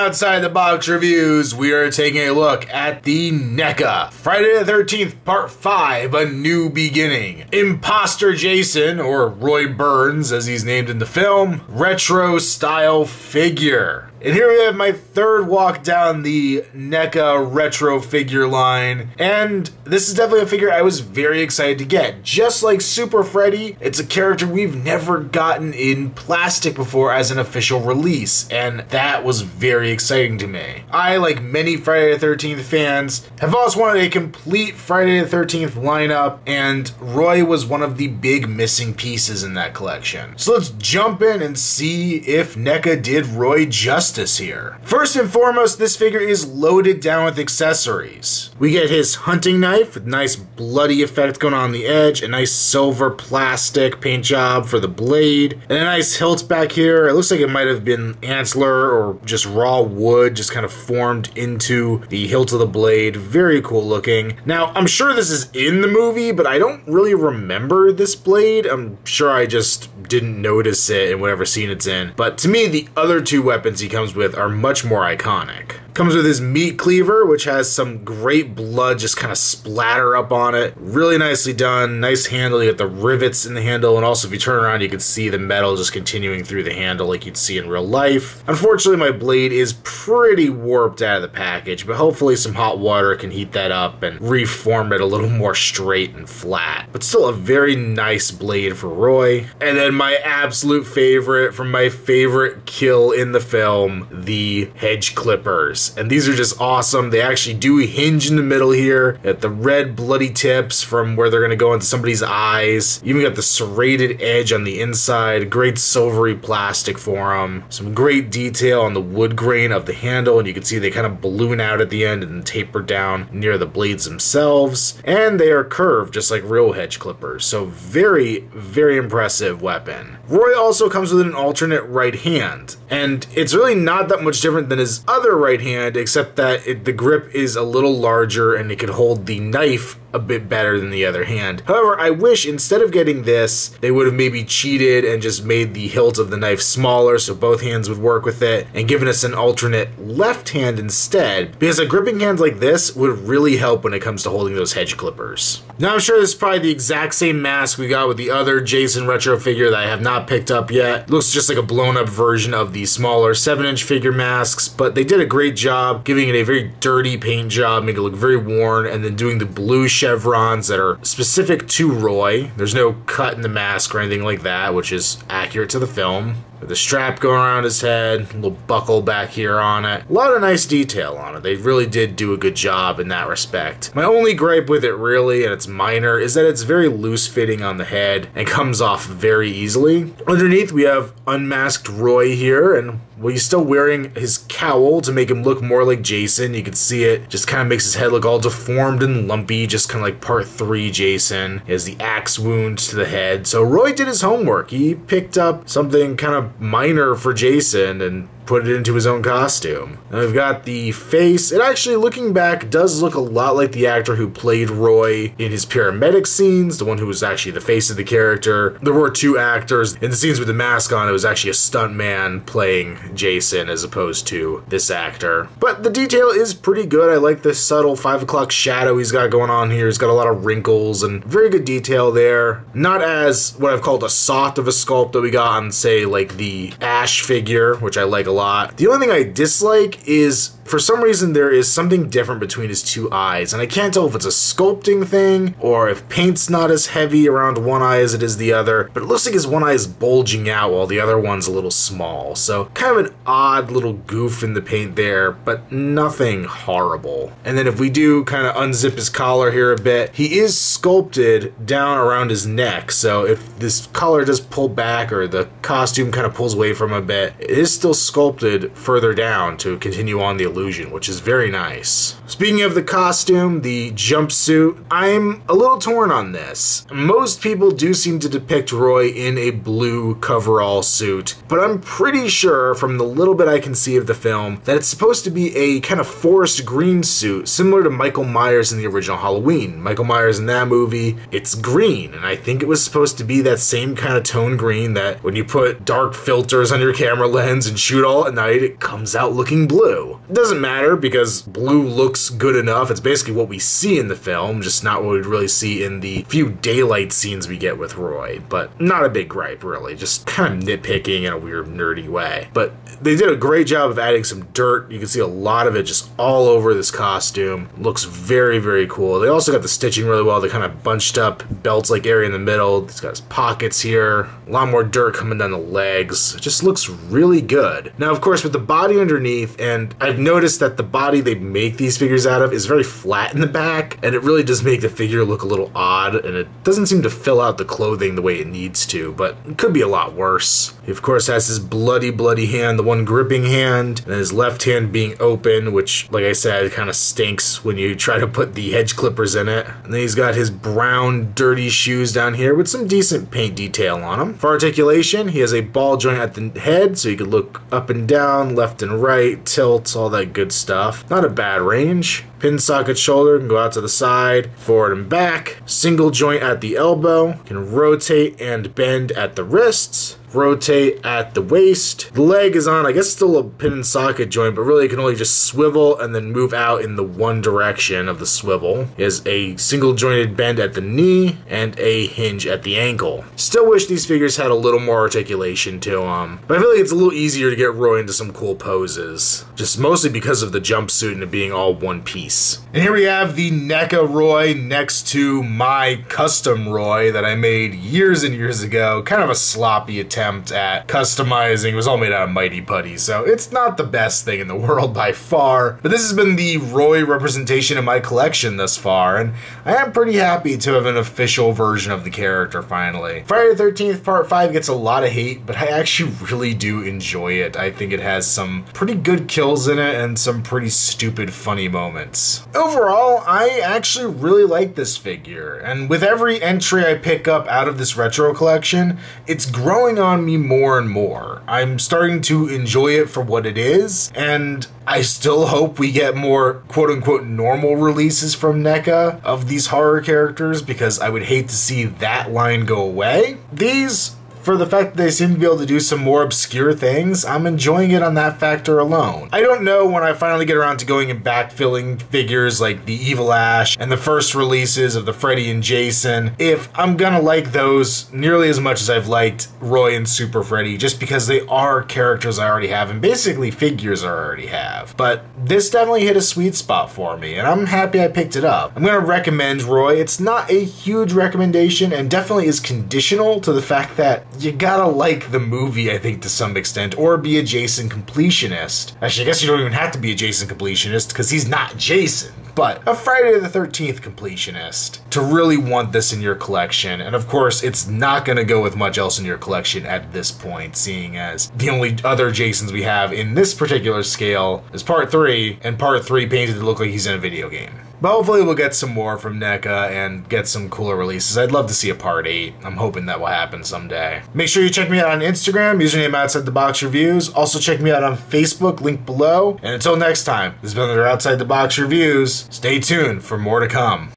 Outside the Box Reviews, we are taking a look at the NECA Friday the 13th Part 5, A New Beginning. Imposter Jason, or Roy Burns as he's named in the film, retro style figure. And here we have my third walk down the NECA retro figure line, and this is definitely a figure I was very excited to get. Just like Super Freddy, it's a character we've never gotten in plastic before as an official release, and that was very exciting to me. I, like many Friday the 13th fans, have always wanted a complete Friday the 13th lineup, and Roy was one of the big missing pieces in that collection. So let's jump in and see if NECA did Roy justice here. First and foremost, this figure is loaded down with accessories. We get his hunting knife with nice bloody effect going on the edge, a nice silver plastic paint job for the blade, and a nice hilt back here. It looks like it might have been antler or just raw wood just kind of formed into the hilt of the blade. Very cool looking. Now, I'm sure this is in the movie, but I don't really remember this blade. I'm sure I just didn't notice it in whatever scene it's in. But to me, the other two weapons he comes with are much more iconic. Comes with his meat cleaver, which has some great blood just kind of splatter up on it. Really nicely done, nice handle. You get the rivets in the handle, and also if you turn around, you can see the metal just continuing through the handle like you'd see in real life. Unfortunately, my blade is pretty warped out of the package, but hopefully some hot water can heat that up and reform it a little more straight and flat. But still a very nice blade for Roy. And then my absolute favorite from my favorite kill in the film, the Hedge Clippers. And these are just awesome. They actually do hinge in the middle here at the red bloody tips from where they're going to go into somebody's eyes. You even got the serrated edge on the inside. Great silvery plastic for them. Some great detail on the wood grain of the handle, and you can see they kind of balloon out at the end and taper down near the blades themselves. And they are curved just like real Hedge Clippers. So very, very impressive weapon. Roy also comes with an alternate right hand, and it's really not that much different than his other right hand, except that the grip is a little larger and it can hold the knife a bit better than the other hand. However, I wish instead of getting this, they would have maybe cheated and just made the hilt of the knife smaller so both hands would work with it, and given us an alternate left hand instead, because a gripping hand like this would really help when it comes to holding those Hedge Clippers. Now, I'm sure this is probably the exact same mask we got with the other Jason retro figure that I have not picked up yet. Looks just like a blown up version of the smaller 7-inch figure masks, but they did a great job giving it a very dirty paint job, making it look very worn, and then doing the blue chevrons that are specific to Roy. There's no cut in the mask or anything like that, which is accurate to the film. With the strap going around his head, a little buckle back here on it. A lot of nice detail on it. They really did do a good job in that respect. My only gripe with it really, and it's minor, is that it's very loose fitting on the head and comes off very easily. Underneath we have unmasked Roy here, and well, he's still wearing his cowl to make him look more like Jason. You can see it just kind of makes his head look all deformed and lumpy, just kind of like Part 3 Jason. He has the axe wound to the head. So Roy did his homework. He picked up something kind of minor for Jason and put it into his own costume. And we've got the face. It actually, looking back, does look a lot like the actor who played Roy in his paramedic scenes, the one who was actually the face of the character. There were two actors. In the scenes with the mask on, it was actually a stunt man playing Jason as opposed to this actor. But the detail is pretty good. I like this subtle 5 o'clock shadow he's got going on here. He's got a lot of wrinkles and very good detail there. Not as what I've called a soft of a sculpt that we got on, say, like the Ash figure, which I like a lot. The only thing I dislike is, for some reason, there is something different between his two eyes, and I can't tell if it's a sculpting thing or if paint's not as heavy around one eye as it is the other, but it looks like his one eye is bulging out while the other one's a little small. So kind of an odd little goof in the paint there, but nothing horrible. And then if we do kind of unzip his collar here a bit, he is sculpted down around his neck, so if this collar does pull back or the costume kind of pulls away from him a bit, it is still sculpted further down to continue on the illusion, which is very nice. Speaking of the costume, the jumpsuit, I'm a little torn on this. Most people do seem to depict Roy in a blue coverall suit, but I'm pretty sure from the little bit I can see of the film that it's supposed to be a kind of forest green suit, similar to Michael Myers in the original Halloween. Michael Myers in that movie, it's green, and I think it was supposed to be that same kind of tone green that when you put dark filters on your camera lens and shoot all at night, it comes out looking blue. It doesn't matter because blue looks good enough. It's basically what we see in the film, just not what we'd really see in the few daylight scenes we get with Roy, but not a big gripe really, just kind of nitpicking in a weird nerdy way. But they did a great job of adding some dirt. You can see a lot of it just all over this costume. Looks very, very cool. They also got the stitching really well. They kind of bunched up belts-like area in the middle. He's got his pockets here. A lot more dirt coming down the legs. It just looks really good. Now, of course, with the body underneath, and I've noticed that the body they make these figures out of is very flat in the back, and it really does make the figure look a little odd, and it doesn't seem to fill out the clothing the way it needs to, but it could be a lot worse. He, of course, has his bloody, bloody hand, the one gripping hand, and his left hand being open, which, like I said, kind of stinks when you try to put the Hedge Clippers in it. And then he's got his brown, dirty shoes down here with some decent paint detail on them. For articulation, he has a ball joint at the head, so you could look up and down, left and right, tilts, all that good stuff. Not a bad range. Pin socket shoulder can go out to the side, forward and back. Single joint at the elbow. Can rotate and bend at the wrists. Rotate at the waist. The leg is on, I guess, still a pin and socket joint, but really it can only just swivel and then move out in the one direction of the swivel. He has a single jointed bend at the knee and a hinge at the ankle. Still wish these figures had a little more articulation to them, but I feel like it's a little easier to get Roy into some cool poses, just mostly because of the jumpsuit and it being all one piece. And here we have the NECA Roy next to my custom Roy that I made years and years ago. Kind of a sloppy attempt at customizing. It was all made out of Mighty Putty, so it's not the best thing in the world by far, but this has been the Roy representation in my collection thus far, and I am pretty happy to have an official version of the character finally. Friday the 13th Part 5 gets a lot of hate, but I actually really do enjoy it. I think it has some pretty good kills in it and some pretty stupid funny moments. Overall, I actually really like this figure, and with every entry I pick up out of this retro collection, it's growing on me more and more. I'm starting to enjoy it for what it is, and I still hope we get more quote-unquote normal releases from NECA of these horror characters, because I would hate to see that line go away. These, for the fact that they seem to be able to do some more obscure things, I'm enjoying it on that factor alone. I don't know when I finally get around to going and backfilling figures like the Evil Ash and the first releases of the Freddy and Jason, if I'm gonna like those nearly as much as I've liked Roy and Super Freddy, just because they are characters I already have and basically figures I already have. But this definitely hit a sweet spot for me, and I'm happy I picked it up. I'm gonna recommend Roy. It's not a huge recommendation and definitely is conditional to the fact that you gotta like the movie, I think, to some extent, or be a Jason completionist. Actually, I guess you don't even have to be a Jason completionist, because he's not Jason, but a Friday the 13th completionist to really want this in your collection. And of course, it's not gonna go with much else in your collection at this point, seeing as the only other Jasons we have in this particular scale is Part 3, and Part 3 painted to look like he's in a video game. But hopefully we'll get some more from NECA and get some cooler releases. I'd love to see a Part 8. I'm hoping that will happen someday. Make sure you check me out on Instagram, username Outside the Box Reviews. Also check me out on Facebook, link below. And until next time, this has been another Outside the Box Reviews. Stay tuned for more to come.